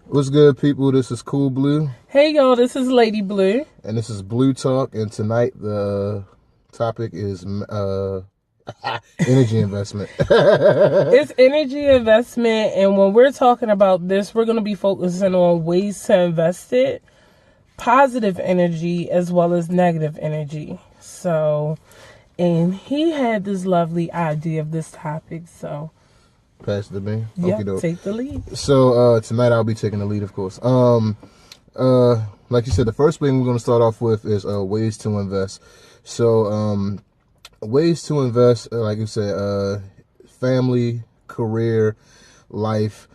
What's good, people? This is Cool Blue. Hey, y'all, this is Lady Blue. And this is Blue Talk. And tonight the topic is energy investment. It's energy investment, and when we're talking about this, we're going to be focusing on ways to invest it, positive energy as well as negative energy. So, and he had this lovely idea of this topic, so Pass it to me. yeah, Okey-doke. take the lead. So tonight I'll be taking the lead, of course. Like you said, the first thing we're going to start off with is ways to invest. So ways to invest, like you said, family, career, life,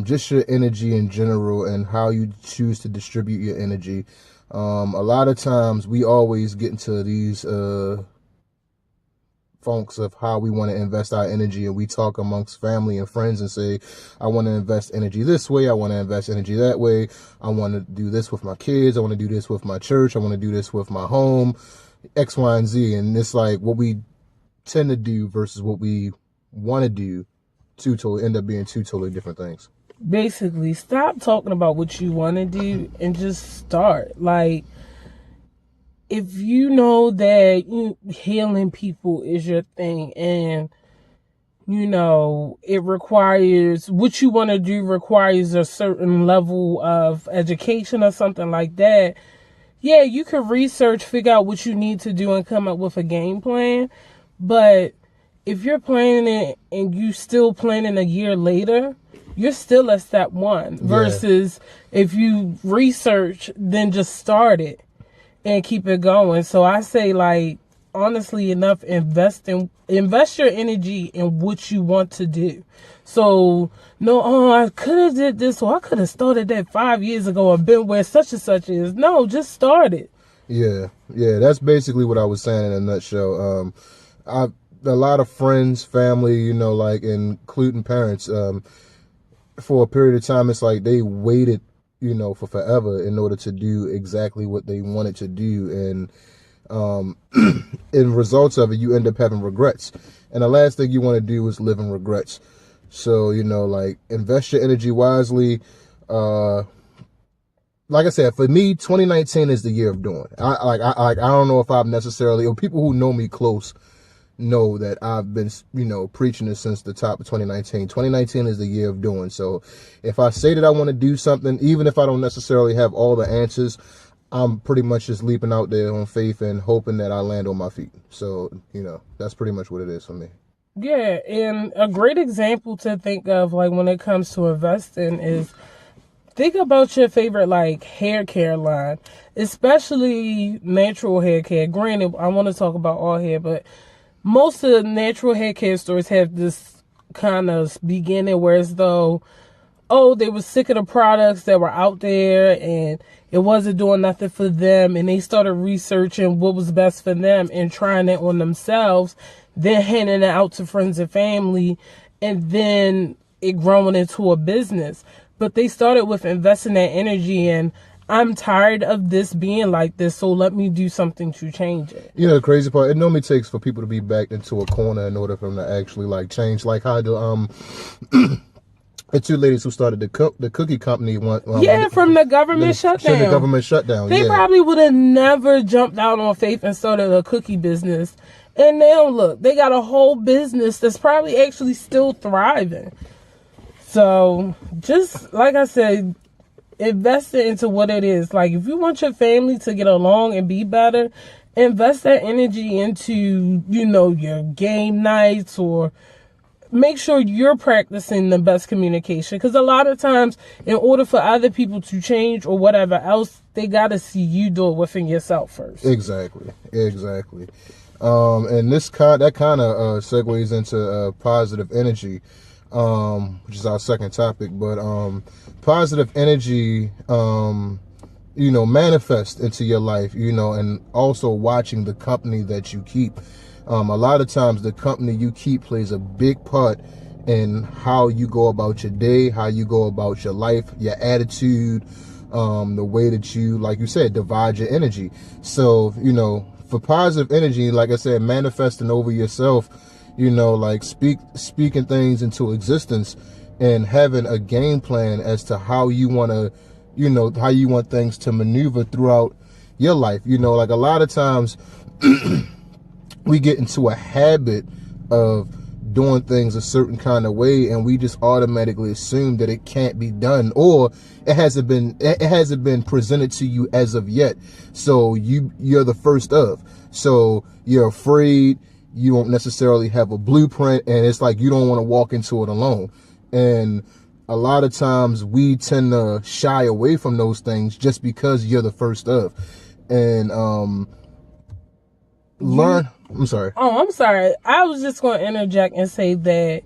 just your energy in general and how you choose to distribute your energy. A lot of times we always get into these funks of how we want to invest our energy, and we talk amongst family and friends and say, I want to invest energy this way, I want to invest energy that way, I want to do this with my kids, I want to do this with my church, I want to do this with my home, X, Y, and Z. And it's like what we tend to do versus what we want to do end up being two totally different things. Basically, stop talking about what you want to do and just start. Like, if you know that healing people is your thing, and it requires, what you want to do requires a certain level of education or something like that, yeah, you can research, figure out what you need to do and come up with a game plan. But if you're planning it and you still planning a year later, you're still at step one. Versus if you research, then just start it and keep it going. So I say, like, honestly enough, invest your energy in what you want to do. So I could have did this, or I could have started that 5 years ago and been where such and such is. No, just start it. Yeah, that's basically what I was saying in a nutshell. A lot of friends, family, like including parents, for a period of time, it's like they waited for forever in order to do exactly what they wanted to do. And in results of it, you end up having regrets. And the last thing you want to do is live in regrets. So, like, invest your energy wisely. Like I said, for me, 2019 is the year of doing. I don't know if I've necessarily, or people who know me close know that I've been, preaching this since the top of 2019. 2019 is the year of doing. So if I say that I want to do something, even if I don't necessarily have all the answers, I'm pretty much just leaping out there on faith and hoping that I land on my feet. So, that's pretty much what it is for me. Yeah, and a great example to think of, like, when it comes to investing is, think about your favorite, like, hair care line, especially natural hair care. Granted, I want to talk about all hair, but most of the natural hair care stores have this kind of beginning where as though, they were sick of the products that were out there and it wasn't doing nothing for them, and they started researching what was best for them and trying it on themselves, then handing it out to friends and family, and then it growing into a business. But they started with investing that energy in, I'm tired of this being like this, so let me do something to change it. The crazy part, it normally takes for people to be backed into a corner in order for them to actually, like, change. Like how the two ladies who started the cookie company from the government shutdown. The government shutdown. They probably would have never jumped out on faith and started a cookie business. And now look, they got a whole business that's probably actually still thriving. So just like I said, invest it into what it is. Like, if you want your family to get along and be better, invest that energy into, your game nights, or make sure you're practicing the best communication. Because a lot of times, in order for other people to change or whatever else, they got to see you do it within yourself first. Exactly. And that kind of segues into positive energy, which is our second topic. But positive energy, manifest into your life, and also watching the company that you keep. A lot of times the company you keep plays a big part in how you go about your day, how you go about your life, your attitude, the way that you, like you said, divide your energy. So, for positive energy, like I said, manifesting over yourself, like speaking things into existence, and having a game plan as to how you want to, how you want things to maneuver throughout your life. Like a lot of times we get into a habit of doing things a certain kind of way, and we just automatically assume that it can't be done, or it hasn't been presented to you as of yet. So you're the first of. So you're afraid, you don't necessarily have a blueprint, and it's like you don't want to walk into it alone. And a lot of times we tend to shy away from those things just because you're the first of. And I'm sorry. Oh, I'm sorry. I was just going to interject and say that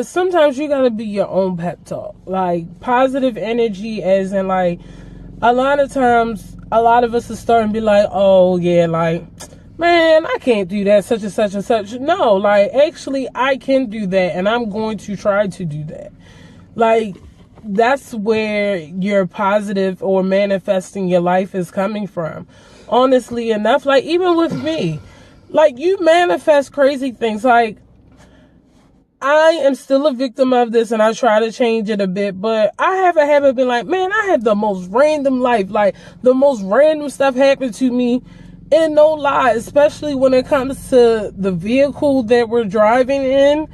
sometimes you gotta be your own pep talk. Like, positive energy, as in, like, a lot of times, a lot of us are starting to be like, oh, yeah, like, man, I can't do that, such and such and such. No, like, actually, I can do that, and I'm going to try to do that. Like, that's where your positive or manifesting your life is coming from. Honestly enough, like, even with me, like, you manifest crazy things. Like, I am still a victim of this, and I try to change it a bit, but I have a habit of being like, man, I have the most random life. Like, the most random stuff happened to me, and no lie, especially when it comes to the vehicle that we're driving in,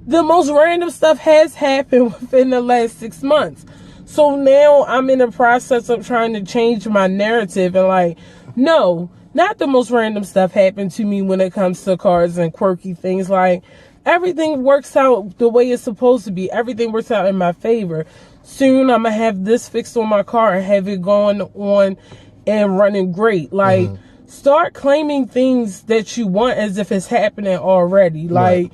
the most random stuff has happened within the last 6 months. So now I'm in the process of trying to change my narrative and, like, no, not the most random stuff happened to me when it comes to cars and quirky things. Like, everything works out the way it's supposed to be. Everything works out in my favor. Soon I'm going to have this fixed on my car and have it going on and running great. Like, start claiming things that you want as if it's happening already. Like,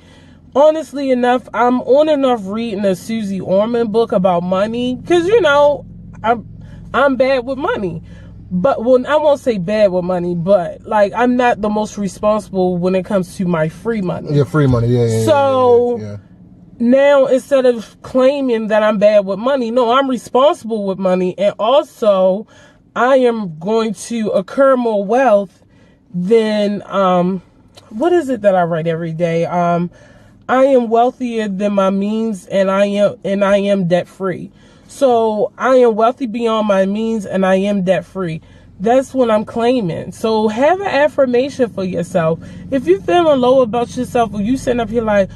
honestly enough, I'm on enough reading a Susie Orman book about money. Because, I'm bad with money. But, well, I won't say bad with money, but, like, I'm not the most responsible when it comes to my free money. Yeah, free money, yeah. So, now, instead of claiming that I'm bad with money, no, I'm responsible with money. And also, I am going to accrue more wealth than, what is it that I write every day? I am wealthier than my means, and I am debt free. So I am wealthy beyond my means, and I am debt free. That's what I'm claiming. So have an affirmation for yourself. If you're feeling low about yourself, or you sitting up here like,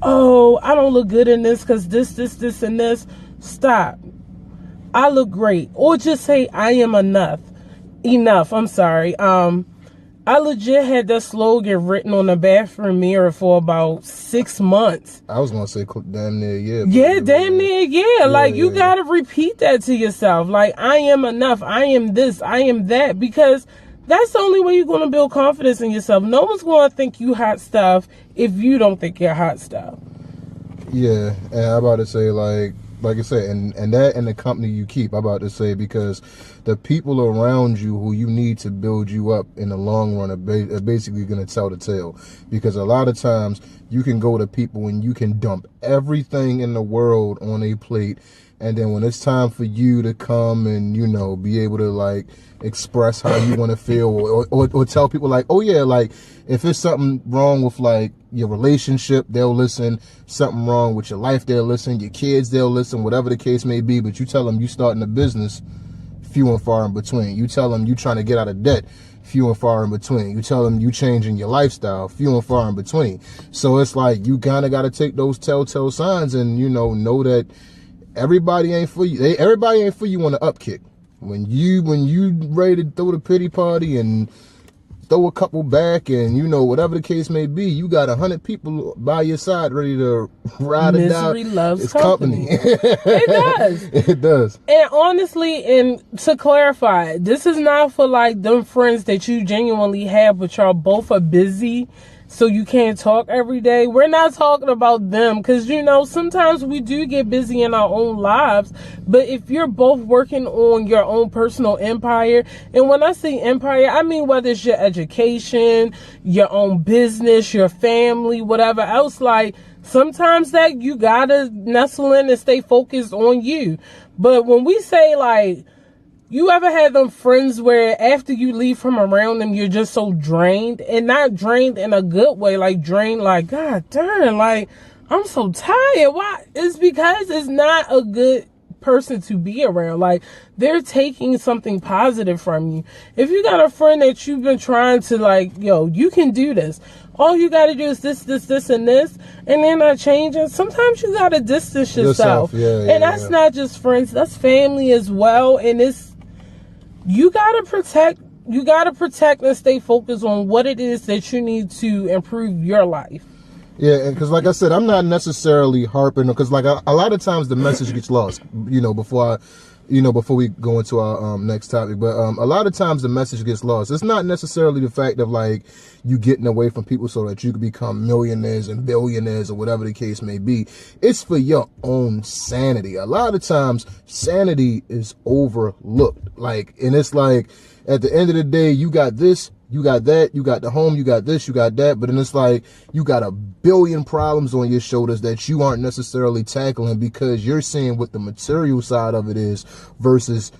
oh, I don't look good in this because this, and this, stop. I look great. Or just say, I am enough. I'm sorry. I legit had that slogan written on the bathroom mirror for about 6 months. I was going to say damn near, yeah. Yeah, damn near, yeah. Like, you got to repeat that to yourself. Like, I am enough. I am this. I am that. Because that's the only way you're going to build confidence in yourself. No one's going to think you hot stuff if you don't think you're hot stuff. Yeah, and I'm about to say, like I said, and that and the company you keep, I'm about to say, because the people around you who you need to build you up in the long run are basically going to tell the tale. Because a lot of times you can go to people and you can dump everything in the world on a plate, and then when it's time for you to come and, be able to, like, express how you want to feel, or tell people, like, oh yeah, like, if there's something wrong with, like, your relationship, they'll listen. Something wrong with your life, they'll listen. Your kids, they'll listen. Whatever the case may be. But you tell them you starting a business, few and far in between. You tell them you trying to get out of debt, few and far in between. You tell them you changing your lifestyle, few and far in between. So it's like you kind of got to take those telltale signs and, know that everybody ain't for you. Everybody ain't for you on the upkick. When you ready to throw the pity party and throw a couple back and, whatever the case may be, you got 100 people by your side ready to ride it down. Misery loves company. It does. It does. And honestly, and to clarify, this is not for, like, them friends that you genuinely have, but y'all both are busy, so you can't talk every day. We're not talking about them, because, sometimes we do get busy in our own lives. But if you're both working on your own personal empire, and when I say empire, I mean whether it's your education, your own business, your family, whatever else, like, sometimes that you gotta nestle in and stay focused on you. But when we say, like, you ever had them friends where after you leave from around them, you're just so drained, and not drained in a good way, like drained, like, God darn, like, I'm so tired. Why? It's because it's not a good person to be around. Like, they're taking something positive from you. If you got a friend that you've been trying to, like, yo, you can do this. All you got to do is this, and this, and they're not changing. Sometimes you got to distance yourself. And that's not just friends, that's family as well. And you got to protect and stay focused on what it is that you need to improve your life. Yeah, because like I said, I'm not necessarily harping, because like a lot of times the message gets lost, before we go into our next topic. But a lot of times the message gets lost. It's not necessarily the fact of like you getting away from people so that you can become millionaires and billionaires or whatever the case may be. It's for your own sanity. A lot of times sanity is overlooked. And it's like at the end of the day, you got this, you got that, you got the home, you got this, you got that, but then it's like you got a billion problems on your shoulders that you aren't necessarily tackling because you're seeing what the material side of it is versus,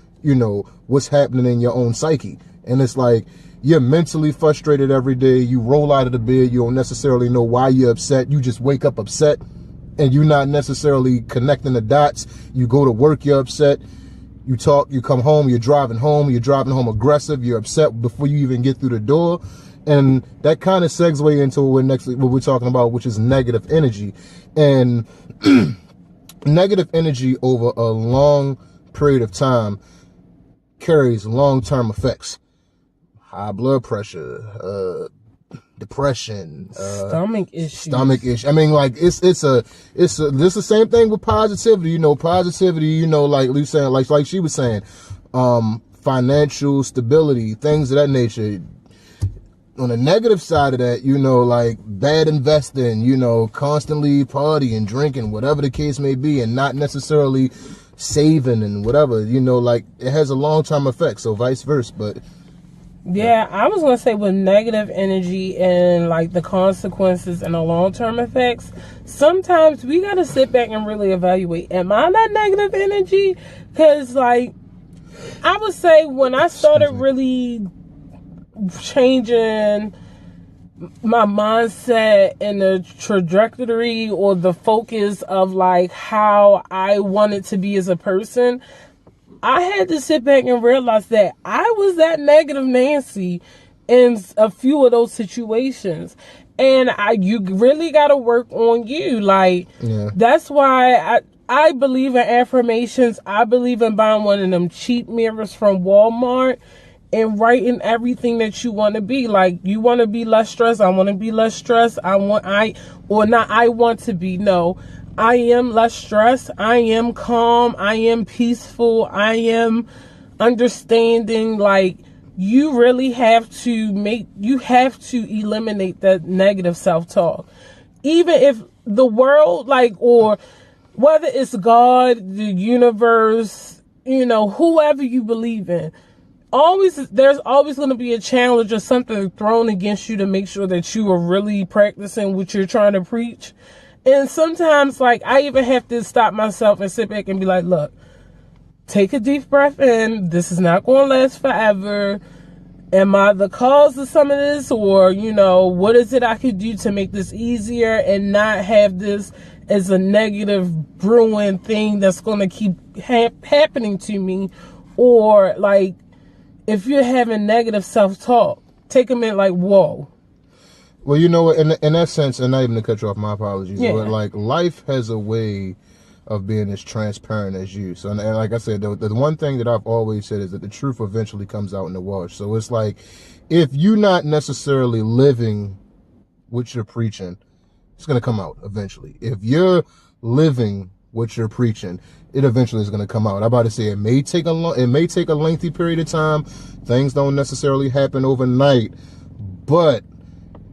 what's happening in your own psyche. And it's like you're mentally frustrated every day. You roll out of the bed. You don't necessarily know why you're upset. You just wake up upset and you're not necessarily connecting the dots. You go to work, you're upset. You talk, you come home, you're driving home aggressive, you're upset before you even get through the door. And that kind of segues into what we're talking about, which is negative energy. And negative energy over a long period of time carries long-term effects. High blood pressure, depression, stomach issues. I mean, like it's the same thing with positivity. Positivity. Like Lee saying, like she was saying, financial stability, things of that nature. On the negative side of that, like bad investing, constantly partying, drinking, whatever the case may be, and not necessarily saving and whatever. Like it has a long-term effect. So vice versa, but. Yeah, I was going to say with negative energy and like the consequences and the long-term effects, sometimes we got to sit back and really evaluate, am I that negative energy? Because like, I would say when I started really changing my mindset and the trajectory or the focus of like how I wanted to be as a person, I had to sit back and realize that I was that negative Nancy in a few of those situations. And you really got to work on you. Like, That's why I believe in affirmations. I believe in buying one of them cheap mirrors from Walmart and writing everything that you want to be. Like, you want to be less stressed. I want to be less stressed. I want to be. No. I am less stressed. I am calm. I am peaceful. I am understanding. Like, you really have to eliminate that negative self-talk. Even if the world, or whether it's God, the universe, whoever you believe in, there's always going to be a challenge or something thrown against you to make sure that you are really practicing what you're trying to preach. And sometimes, I even have to stop myself and sit back and be like, look, take a deep breath in. This is not going to last forever. Am I the cause of some of this? Or, what is it I could do to make this easier and not have this as a negative brewing thing that's going to keep happening to me? Or, if you're having negative self-talk, take a minute, whoa. Well, in that sense, and not even to cut you off, my apologies, but life has a way of being as transparent as you. So, and like I said, the one thing that I've always said is that the truth eventually comes out in the wash. So it's like, if you're not necessarily living what you're preaching, it's going to come out eventually. If you're living what you're preaching, it eventually is going to come out. I'm about to say it may take a lengthy period of time. Things don't necessarily happen overnight, but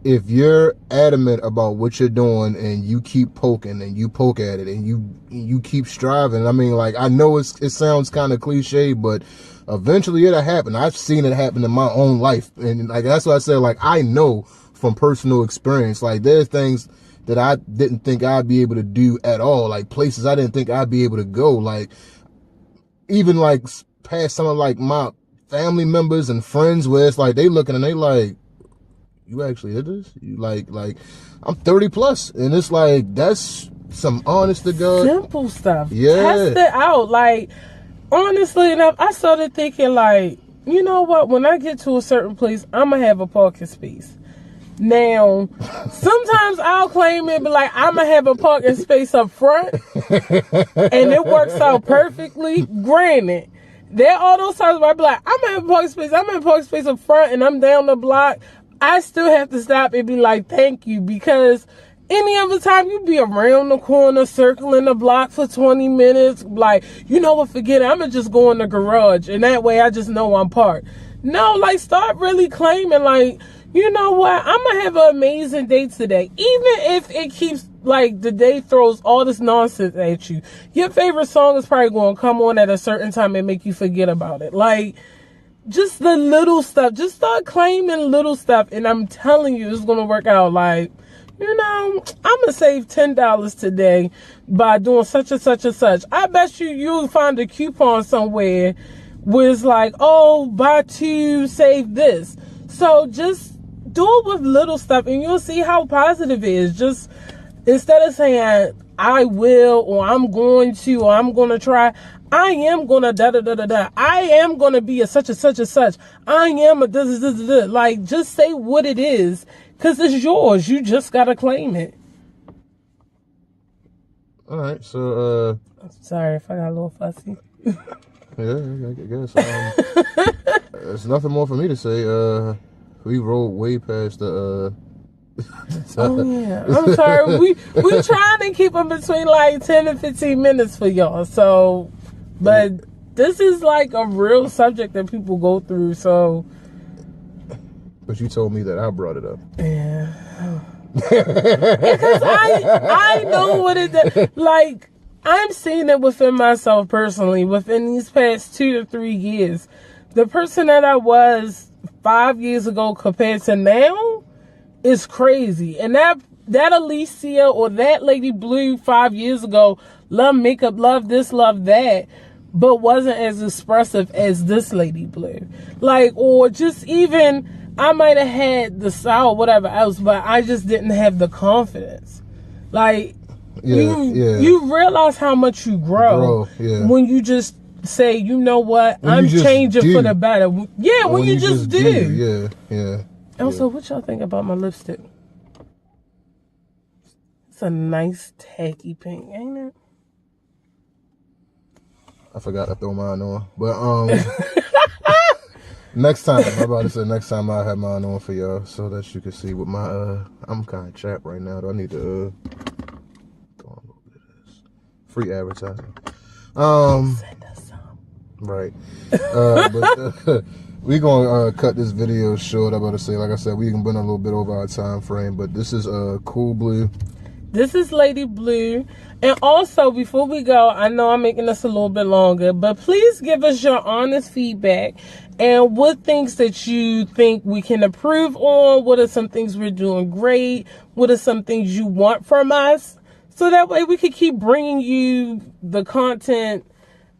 if you're adamant about what you're doing and you keep poking and you poke at it and you keep striving, I mean, I know it sounds kind of cliche, but eventually it'll happen. I've seen it happen in my own life, and that's why I said I know from personal experience. There's things that I didn't think I'd be able to do at all, places I didn't think I'd be able to go, even past some of my family members and friends, where it's they looking and they you actually did this? You like I'm 30 plus, and it's like that's some honest to God simple stuff. Yeah. Test it out. Like, honestly enough, I started thinking like, you know what? When I get to a certain place, I'm gonna have a parking space. Now, sometimes I'll claim it, but like I'm gonna have a parking space up front, and it works out perfectly. Granted, there are those times where I be like, I'm gonna have a parking space. I'm gonna have a parking space up front, and I'm down the block. I still have to stop and be like, thank you, because any other time you be around the corner, circling the block for 20 minutes, like, you know what, forget it. I'm gonna just go in the garage, and that way I just know I'm parked. No, like, start really claiming, like, you know what, I'm gonna have an amazing day today. Even if it keeps, like, the day throws all this nonsense at you. Your favorite song is probably gonna come on at a certain time and make you forget about it. Like, just the little stuff. Just start claiming little stuff, and I'm telling you, it's gonna work out. Like, you know, I'm gonna save $10 today by doing such and such and such. I bet you'll find a coupon somewhere where it's like, oh, buy two, save this. So just do it with little stuff, and you'll see how positive it is. Just instead of saying I will, or I'm going to, or I'm gonna try, I am gonna da da da da da. I am gonna be a such and such and such. I am a this. Like, just say what it is, cause it's yours. You just gotta claim it. All right, so Sorry if I got a little fussy. yeah, I guess there's nothing more for me to say. We rolled way past the Oh yeah, I'm sorry. We trying to keep them between like 10 and 15 minutes for y'all. So, but this is like a real subject that people go through. So, but you told me that I brought it up. yeah, because I know what it is. Like, I'm seeing it within myself personally. Within these past 2 to 3 years, the person that I was 5 years ago compared to now is crazy. And that Alicia or that Lady Blue 5 years ago loved makeup, loved this, loved that, but wasn't as expressive as this Lady Blue. Like, or just even, I might have had the style or whatever else, but I just didn't have the confidence. Like, you realize how much you grow when you just say, you know what, I'm changing for the better. Yeah, when you just do. Yeah. Also, what y'all think about my lipstick? It's a nice tacky pink, ain't it? I forgot to throw mine on, but next time I have mine on for y'all so that you can see what my I'm kind of chapped right now. I need to throw on a little bit of this free advertising. Send us some. Right. But we gonna cut this video short. I'm about to say, like I said, we can been a little bit over our time frame, but this is Cool Blue. This is Lady Blue. And also, before we go, I know I'm making this a little bit longer, but please give us your honest feedback and what things that you think we can improve on. What are some things we're doing great? What are some things you want from us? So that way we can keep bringing you the content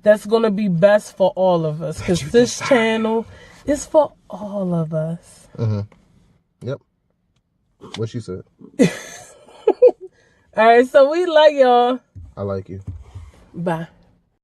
that's going to be best for all of us. Because this channel is for all of us. Mm-hmm. Yep. What she said. All right, so we like y'all. I like you. Bye.